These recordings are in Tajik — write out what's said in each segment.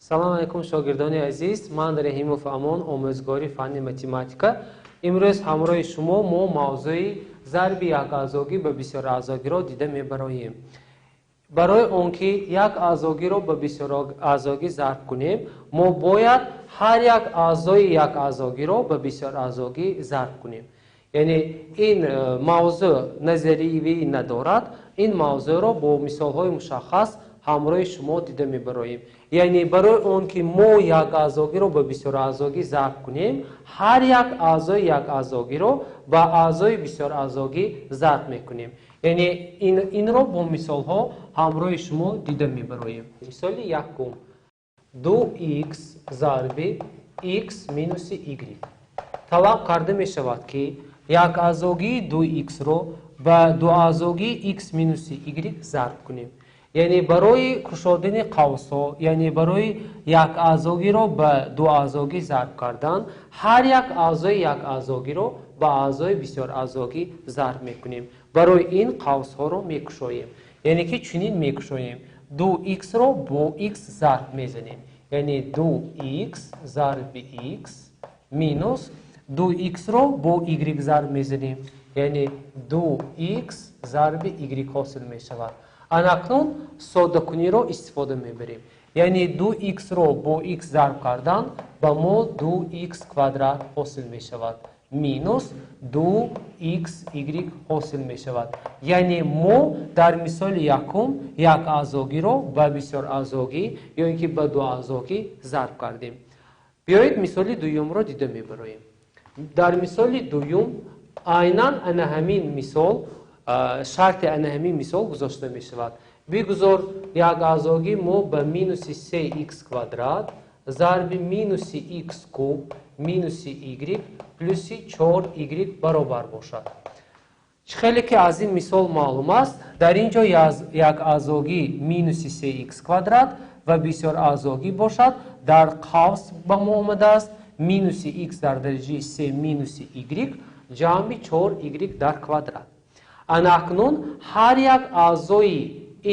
салом алейкум шогирдони азиз, ман Раҳимов Амон, омӯзгори фанни математика. Имрӯз ҳамроҳи шумо мо мавзӯи зарби якъаъзогӣ ба бисёраъзогиро дида мебароем. Барои он ки як аъзогиро ба бисёраъзогӣ зарб кунем, мо бояд ҳар як аъзои якъаъзогиро ба бисёраъзогӣ зарб кунем. яъне ин мавзӯъ назариявӣ надорад. ин мавзӯъро бо мисолҳои мушаххас ҳамроҳи шумо дида мебароем. яъне барои он ки мо як аъзогиро ба бисёраъзогӣ зарб кунем, ҳар як аъзои якъаъзогиро ба аъзои бисёраъзогӣ зарб мекунем. яъне инро бо мисолҳо ҳамроҳи шумо дида мебароем. мисоли якум 2x зарби x минуси y. талаб карда мешавад ки якъаъзогии 2x-ро ба дуаъзогии x минуси y зарб кунем. яъне барои кушодани қавсҳо, яъне барои якъаъзогиро ба дуаъзогӣ зарб кардан, ҳар як аъзои якъаъзогиро ба аъзои бисёраъзогӣ зарб мекунем. барои ин қавсҳоро мекушоем. яъне ки чунин мекушоем: 2x-ро бо x зарб мезанем. яъне 2x зарби x минус 2x-ро бо y зарб мезанем. яъне 2x зарби y ҳосил мешавад. анакнун соддакуниро истифода мебарем. яъне 2x-ро бо x зарб кардан ба мо 2x квадрат ҳосил мешавад минус 2xy ҳосил мешавад. яъне мо дар мисоли якум як аъзогиро ба бисёраъзогӣ ё ин ки ба дуаъзогӣ зарб кардем. биёед мисоли дуюмро дида мебароем. дар мисоли дуюм айнан ана ҳамин мисол шарти ана ҳамин мисол гузошта мешавад. бигузор як аъзогӣ мо ба минуси 3x квадрат зарби минуси x куб минуси y плюси 4y баробар бошад. хеле ки аз ин мисол маълум аст, дар ин ҷо як аъзогӣ минуси 3x квадрат ва бисёраъзогӣ бошад. дар қавс ба мо омадааст минуси x дар дараҷаи 3 минуси y ҷамъи 4y дар квадрат. анакнун ҳар як аъзои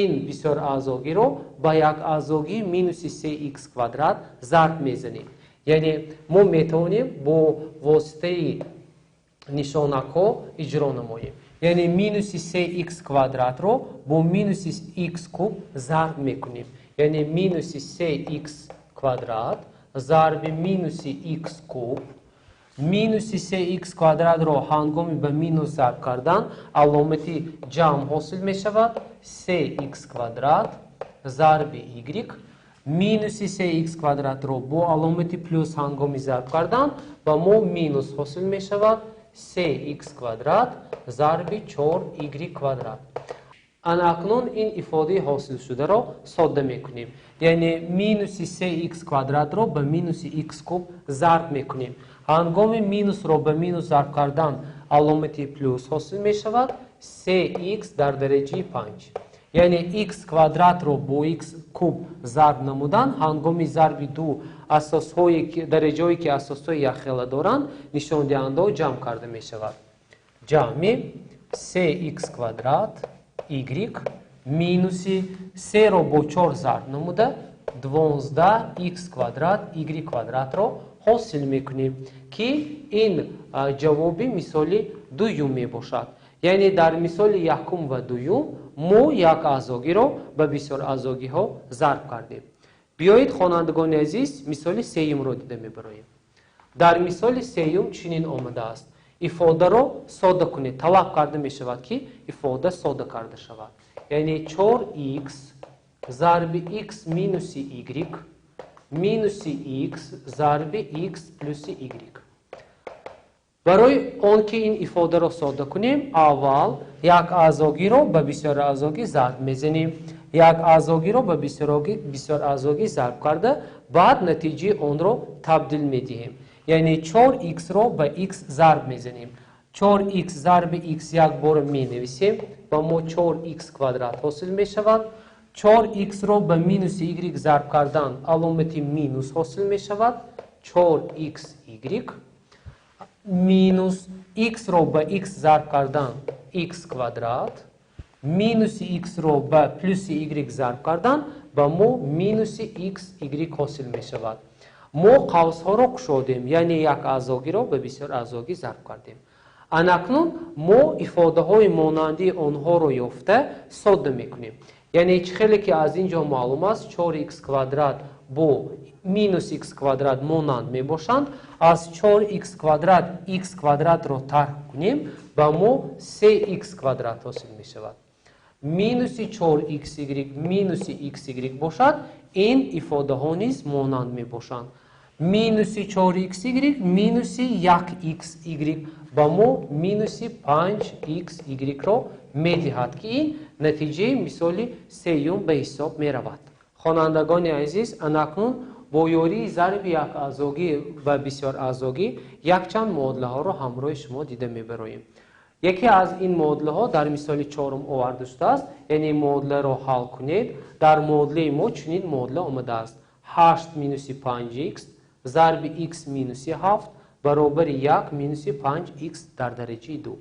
ин бисёраъзогиро ба як аъзогии минуси 3x квадрат зарб мезанем. яъне мо метавонем бо воситаи нишонакҳо иҷро намоем. яъне минуси 3x квадратро бо минуси x куб зарб мекунем. яъне минуси 3x квадрат зарби минуси x куб. минуси 3x квадратро ҳангоми ба минус зарб кардан аломати ҷамъ ҳосил мешавад 3x квадрат зарби y. минуси 3x квадратро бо аломати плюс ҳангоми зарб кардан ба мо минус ҳосил мешавад 3x квадрат зарби 4y квадрат. анакнун ин ифодаи ҳосилшударо содда мекунем. яъне минуси 3x квадратро ба минуси x куб зарб мекунем. ҳангоми минусро ба минус зарб кардан аломати плюс ҳосил мешавад 3x дар дараҷаи 5. яъне x квадратро бо x куб зарб намудан ҳангоми зарби ду дараҷаҳое ки асосҳои яхела доранд нишондиҳандаҳо ҷамъ карда мешавад. ҷамъи 3x квадрат y минуси 3ро бо 4 зарб намуда 12x квадрат y квадратро ҳосил мекунем ки ин ҷавоби мисоли дуюм мебошад. яъне дар мисоли якум ва дуюм мо як аъзогиро ба бисёраъзогиҳо зарб кардем. биёед хонандагони азиз мисоли сеюмро дида мебароем. дар мисоли сеюм чунин омадааст: ифодаро содда кунед. талаб карда мешавад ки ифода содда карда шавад. яъне 4x зарби x минуси y минуси x зарби x плюси y. барои он ки ин ифодаро содда кунем, аввал як аъзогиро ба бисёраъзогӣ зарб мезанем. як аъзогиро ба бисёраъзогӣ зарб карда баъд натиҷаи онро табдил медиҳем. яъне 4x-ро ба x зарб мезанем. 4x зарби x як бора менависем, ба мо 4x квадрат ҳосил мешавад. 4x-ро ба минуси y зарб кардан аломати минус ҳосил мешавад 4xy минус x-ро ба x зарб кардан x квадрат минуси x-ро ба плюси y зарб кардан ба мо минуси xy ҳосил мешавад. мо қавсҳоро кушодем, яъне як аъзогиро ба бисёр аъзогӣ зарб кардем. анакнун мо ифодаҳои монанди онҳоро ёфта содда мекунем. яъне хеле ки аз ин ҷо маълум аст 4x квадрат бо минус x квадрат монанд мебошанд. аз 4x квадрат x квадратро тарк кунем, ба мо 3x квадрат ҳосил мешавад. минуси 4xy минуси xy бошад, ин ифодаҳо низ монанд мебошанд. минуси 4xy минуси 1xy ба мо минуси 5xy-ро медиҳад ки ин натиҷаи мисоли сеюм ба ҳисоб меравад. хонандагони азиз, анакнун бо ёрии зарби як аъзогӣ ба бисёр аъзогӣ якчанд муодилаҳоро ҳамроҳи шумо дида мебароем. яке аз ин муодилаҳо дар мисоли чорум оварда шудааст, яъне муодиларо ҳал кунед. дар муодилаи мо чунин муодила омадааст: 8 минуси 5x зарби x минуси 7 баробари 1 минуси 5x дар дараҷаи 2.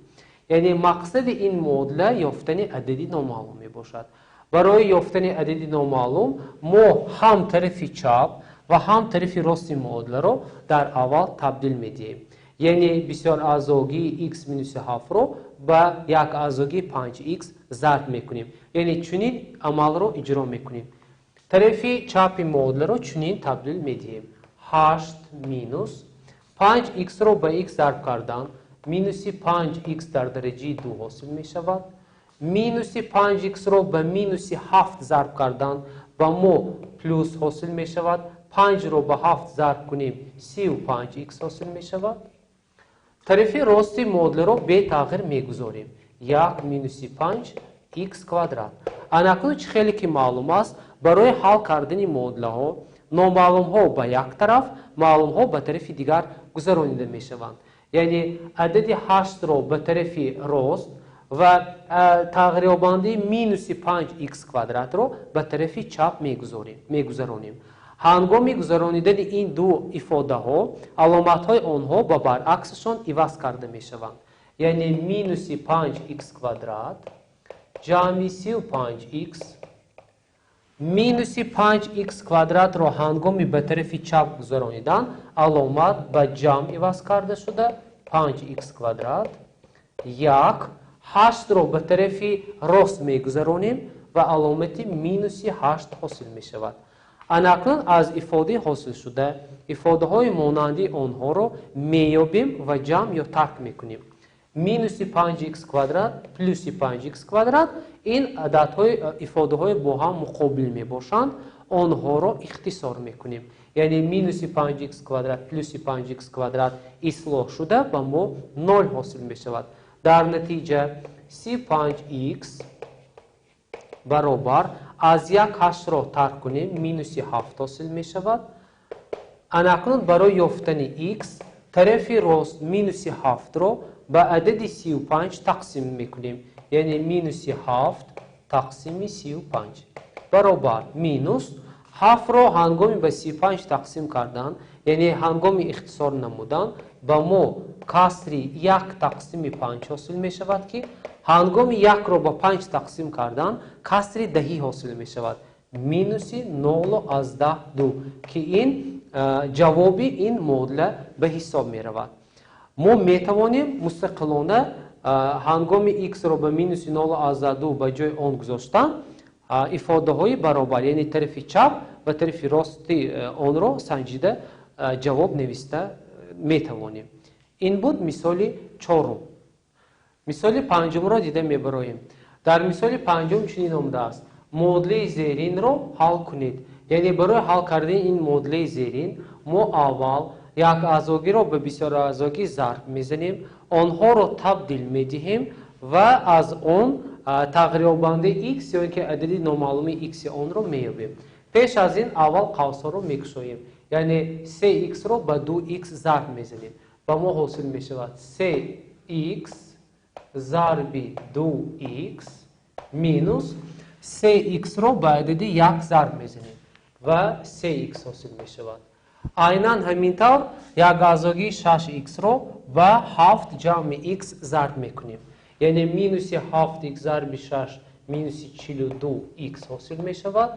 яъне мақсади ин муодила ёфтани адади номаълум мебошад. барои ёфтани адади номаълум мо ҳам тарафи чап ва ҳам тарафи рости муодиларо дар аввал табдил медиҳем. яъне бисёр аъзогии x минуси 7ро ба як аъзогии 5x зарб мекунем. яъне чунин амалро иҷро мекунем. тарафи чапи муодиларо чунин табдил медиҳем: 8 минус 5x-ро ба x зарб кардан минуси 5x дар дараҷаи 2 ҳосил мешавад. минуси 5x-ро ба минуси 7 зарб кардан ба мо плюс ҳосил мешавад. 5-ро ба 7 зарб кунем 35x ҳосил мешавад. тарафи рости муодиларо бетағйир мегузорем: 1 минуси 5x квадрат. анакнун чӣ хеле ки маълум аст, барои ҳал кардани муодилаҳо номаълумҳо ба як тараф, маълумҳо ба тарафи дигар гузаронида мешаванд. яъне адади 8-ро ба тарафи рост ва тағйирёбандаи минуси 5x квадратро ба тарафи чап мегузаронем. ҳангоми гузаронидани ин ду ифодаҳо аломатҳои онҳо ба баръаксашон иваз карда мешаванд. яъне минуси 5x квадрат ҷамъи 35x минуси 5x квадратро ҳангоми ба тарафи чап гузаронидан аломат ба ҷамъ иваз карда шуда 5x квадрат. 1 8-ро ба тарафи рост мегузаронем ва аломати минуси 8 ҳосил мешавад. анакнун аз ифодаи ҳосилшуда ифодаҳои монанди онҳоро меёбем ва ҷамъ ё тарк мекунем. минуси 5x квадрат плюси 5x квадрат ин ифодаҳои бо ҳам муқобил мебошанд. онҳоро ихтисор мекунем. яъне минуси 5x квадрат плюси 5x квадрат ислоҳ шуда ба мо 0 ҳосил мешавад. дар натиҷа 35x баробар аз 1/8-ро тарк кунем минуси 7 ҳосил мешавад. анакнун барои ёфтани x тарафи рост минуси 7-ро ба адади 35 тақсим мекунем. яъне минуси 7 тақсими 35 баробар минус 7-ро ҳангоми ба 35 тақсим кардан, яъне ҳангоми ихтисор намудан, ба мо касри 1 тақсими 5 ҳосил мешавад ки ҳангоми 1-ро ба 5 тақсим кардан касри 10 ҳосил мешавад. минуси 0/10 ки ин ҷавоби ин муодила ба ҳисоб меравад. мо метавонем мустақилона ҳангоми x-ро ба минуси 0/10 ба ҷои он гузоштан ифодаҳои баробар, яъне тарафи чап ва тарафи рости онро санҷида ҷавоб нависта метавонем. ин буд мисоли чорум. мисоли панҷумро дида мебароем. дар мисоли панҷум чунин омадааст: муодилаи зеринро ҳал кунед. яъне барои ҳал кардани ин муодилаи зерин мо аввал як аъзогиро ба бисёр аъзогӣ зарб мезанем, онҳоро табдил медиҳем ва аз он тағйирёбандаи x ё ин ки адади номаълуми x онро меёбем. пеш аз ин аввал қавсҳоро мекушоем. яъне 3x-ро ба 2x зарб мезанем. ба мо ҳосил мешавад 3x зарби 2x минус 3x-ро ба адади 1 зарб мезанем ва 3x ҳосил мешавад. айнан ҳамин тавр як аъзогии 6x-ро ба 7 ҷамъи x зарб мекунем. яъне минуси 7x зарби 6 минуси 42x ҳосил мешавад.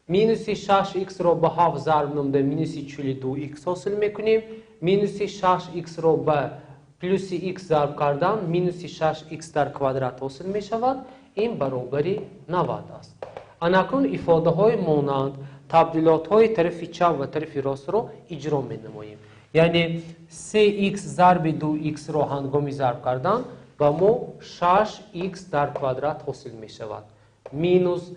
مینوسی 6x رو به 7 ضرب نموده مینوسی 42x حاصل میکنیم. مینوسی 6x رو به پلوسی x ضرب کردن مینوسی 6x در کوادرات حاصل می شود. این برابری 90 است. اکنون افاده های مانند تبدیلات های طرف چپ و طرف راست رو اجرا می نماییم. یعنی 3x ضرب 2x رو هنگامی ضرب کردن با ما 6x در کوادرات حاصل می شود. مینوس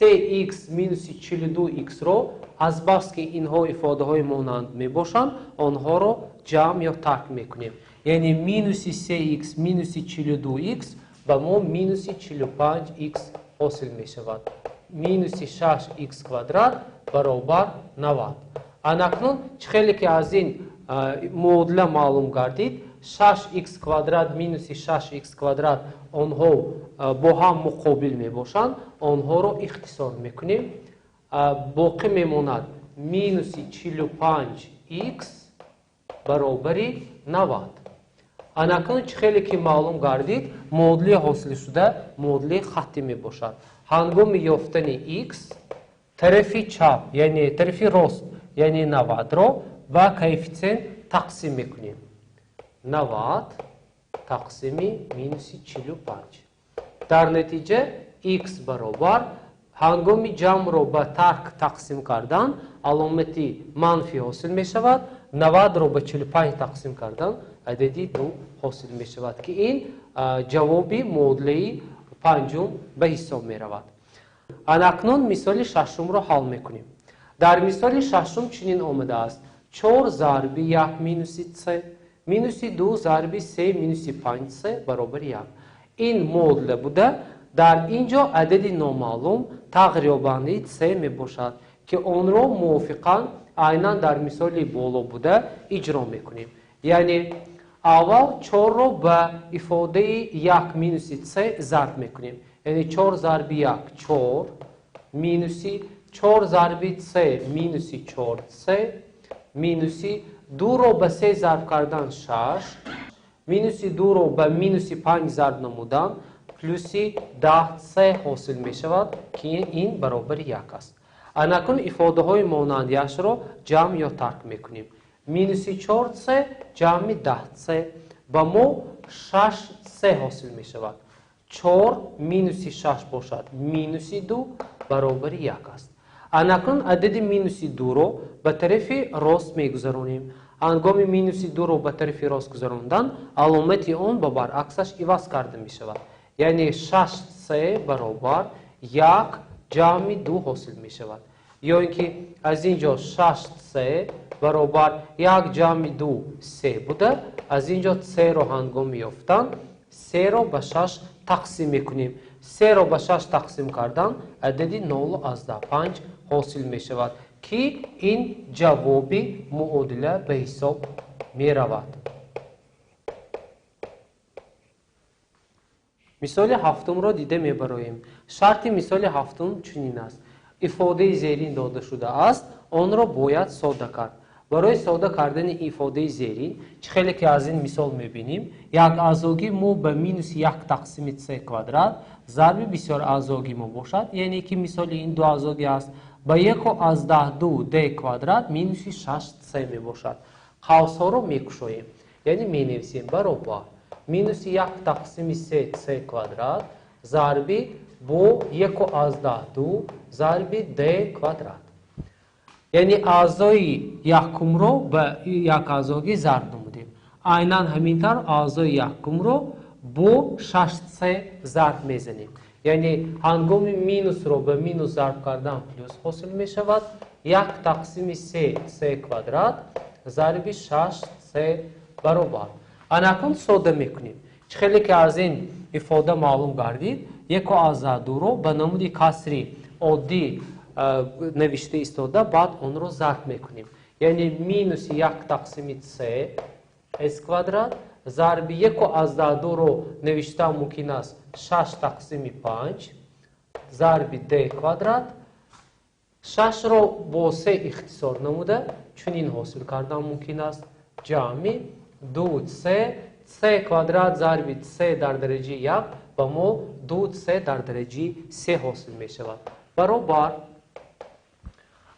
3x مینوس 42x رو از بس که اینها افاده های مانند می باشند آنها رو جمع یا ترک می کنیم. یعنی مینوس 3x مینوس 42x با ما مینوس 45x حاصل می شود. مینوس 6x کوادرات برابر 90. اکنون خیلی که از این معادله معلوم گردید 6x کوادرات مینوس 6x کوادرات آنها با هم مقابل می باشند آنها رو اختصار میکنیم. باقی میماند مینوس 45x برابری 90. اکنون خیلی که معلوم گردید معادله حاصل شده معادله خطی می باشد. هنگام یافتن x طرف چپ یعنی طرف راست یعنی 90 رو با کوفیشنت تقسیم میکنیم. 90 تقسیم مینوس 45. در نتیجه x برابر هنگام جمع رو با ترک تقسیم کردن علامتی منفی حاصل می شود. 90 رو با 45 تقسیم کردن عددی 2 حاصل می شود که این جوابی معادله پنجم به حساب می رود. اکنون مثال ششم رو حل می کنیم. در مثال ششم چنین آمده است 4 ضرب 1 مینوس 3 مینوس 2 ضرب 3 مینوس 5 3 برابر 1. این معادله بوده. در اینجا عدد نامعلوم تقریبا 3 می باشد که آن را موافقاً عیناً در مثال بالا بوده اجرا می کنیم. یعنی اول 4 رو به افاده 1 مینوس 3 ضرب می کنیم. یعنی 4 ضرب 1 4 مینوسی 4 ضرب 3 مینوسی 4 3 مینوسی 2 رو به 3 ضرب کردن 6 مینوسی 2 رو به مینوسی 5 ضرب نمودن پلوسی 10 3 حاصل می شود که این برابر 1 است. اکنون افاده های مانند 1 رو جمع یا ترک می کنیم. مینوسی 4 3 جمع 10 3 با ما 6 3 حاصل می شود. 4 مینوسی 6 باشد مینوسی 2 برابر 1 است. اکنون عدد مینوسی 2 رو به طرف راست می گذرانیم. هنگام مینوسی 2 رو به طرف راست گذراندن علامت آن با برعکسش عوض کرده می شود. یعنی 6 3 برابر 1 جمع 2 حاصل می شود. یا اینکه از اینجا 6 3 برابر 1 جمع 2 3 بوده. از اینجا 3 رو هنگام یافتن 3 رو به 6 تقسیم میکنیم. 3 رو به 6 تقسیم کردن عددی 0.5 حاصل می شود که این جوابی معادله به حساب می رود. مثال هفتم را دیده می برایم. شرط مثال هفتم چنین است. افاده زیرین داده شده است آن را باید ساده کرد. برای ساده کردن افاده زیرین خیلی که از این مثال میبینیم یک اعضاگی ما به مینوس 1 تقسیم 3 کوادرات ضرب بسیار اعضاگی ما باشد. یعنی که مثال این دو اعضاگی است با 1 از 10 کوادرات مینوس 6 3 می باشد. قوس ها رو میکشویم. یعنی می نویسیم برابر مینوس 1 تقسیم 3 کوادرات ضرب با 1 از 10 ضرب 2 کوادرات. یعنی اعضای یکم رو به یک اعضای ضرب نمودیم. عیناً همینطور اعضای یکم رو با 6 3 ضرب میزنیم. یعنی هنگام مینوس رو به مینوس ضرب کردن پلوس حاصل می شود. 1 تقسیم 3 کوادرات ضرب 6 3 برابر. اکنون ساده میکنیم. خیلی که از این افاده معلوم گردید 1 از 2 رو به نمود کسری عادی نوشته ایستاده بعد اون رو ضرب میکنیم. یعنی مینوس 1 تقسیم 3 اس کوادرات ضرب 1 از 2 رو نوشته ممکن است 6 تقسیم 5 ضرب 2 کوادرات 6 رو با 3 اختصار نموده چون این حاصل کردن ممکن است جمع 2 3 کوادرات ضرب 3 در درجه 1 با ما 2 3 در درجه 3 حاصل می شود برابر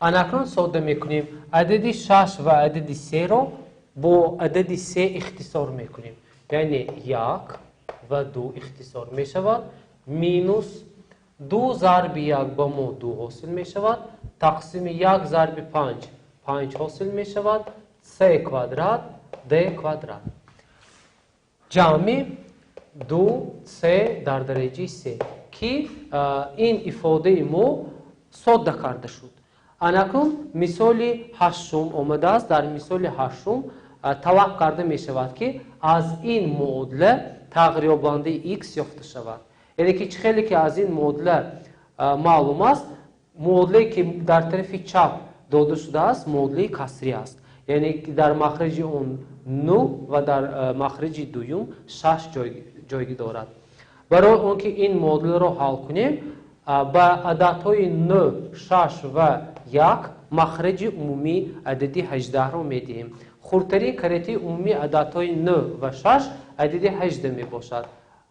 اناکنون ساده میکنیم عدد 6 و عدد 3 رو با عدد 3 اختصار میکنیم. یعنی 1 و 2 اختصار میشود مینوس 2 ضرب 1 با ما 2 حاصل میشود تقسیم 1 ضرب 5 حاصل میشود 3 کوادرات د کوادرات جمع 2 3 در درجه 3 که این ifade ما ساده کرده شد. اناکنون مثال هشتم آمده است. در مثال هشتم توقع کرده می شود که از این معادله تقریباً x یافته شود. یعنی که خیلی که از این معادله معلوم است معادله که در طرف چپ داده شده است معادله کسری است. یعنی در مخرج اون 9 و در مخرج دوم 6 جایگی دارد. برای اون که این معادله را حل کنیم با عددهای 9 6 و 1 مخرج عمومی عدد 18 را میدهیم. خردترین کرتی عمومی عددهای 9 و 6 عدد 18 می باشد.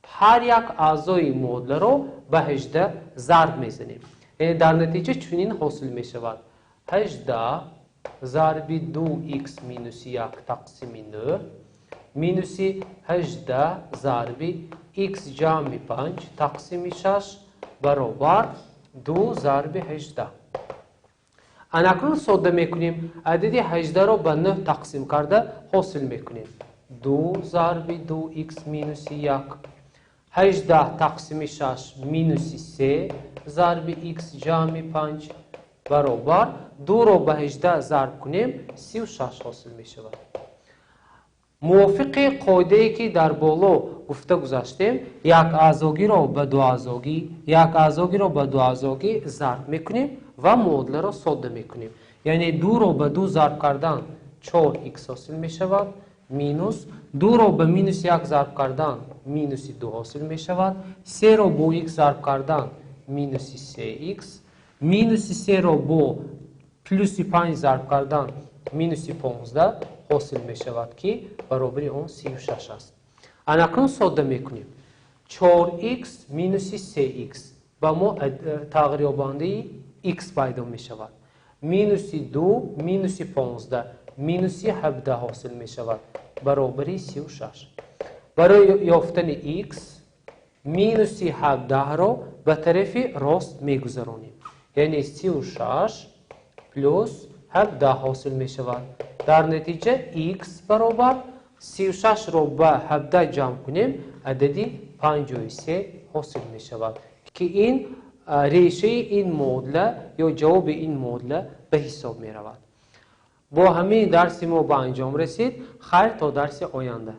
هر یک اعضای معادله را به 18 ضرب میزنیم. یعنی در نتیجه چنین حاصل می شود 18 ضرب 2x مینوس 1 تقسیم 9 مینوس 18 ضرب x جمع 5 تقسیم 6 برابر 2 ضرب 18. اناکنون ساده میکنیم عدد 18 را به 9 تقسیم کرده حاصل میکنیم 2 ضرب 2x مینوس 1 18 تقسیم 6 مینوس 3 ضرب x جمع 5 برابر 2 را به 18 ضرب کنیم 36 حاصل می شود. موافق قاعده ای که در بالا گفته گذاشتیم یک اعضاگی را به دو اعضاگی ضرب میکنیم و معادله را ساده میکنیم. یعنی 2 را به 2 ضرب کردن 4x حاصل می شود مینوس 2 را به مینوس 1 ضرب کردن مینوس 2 حاصل می شود 3 را با x ضرب کردن مینوس 3x مینوس 3 را با پلوس 5 ضرب کردن مینوس 15 حاصل می شود که برابر اون 36 است. اناکنون ساده میکنیم 4x مینوس 3x با ما تغییر بانده x پیدا می شود مینوس 2 مینوس 15 مینوس 17 حاصل می شود برابر 36. برای یافتن x مینوس 17 را به طرف راست می گذرانیم. یعنی 36 پلوس 17 حاصل می شود. در نتیجه x برابر 36 را به 17 جمع کنیم عددی 53 حاصل می شود که این ریشه این معادله یا جواب این معادله به حساب می رود. با همین درس ما به انجام رسید. خیر تا درس آینده.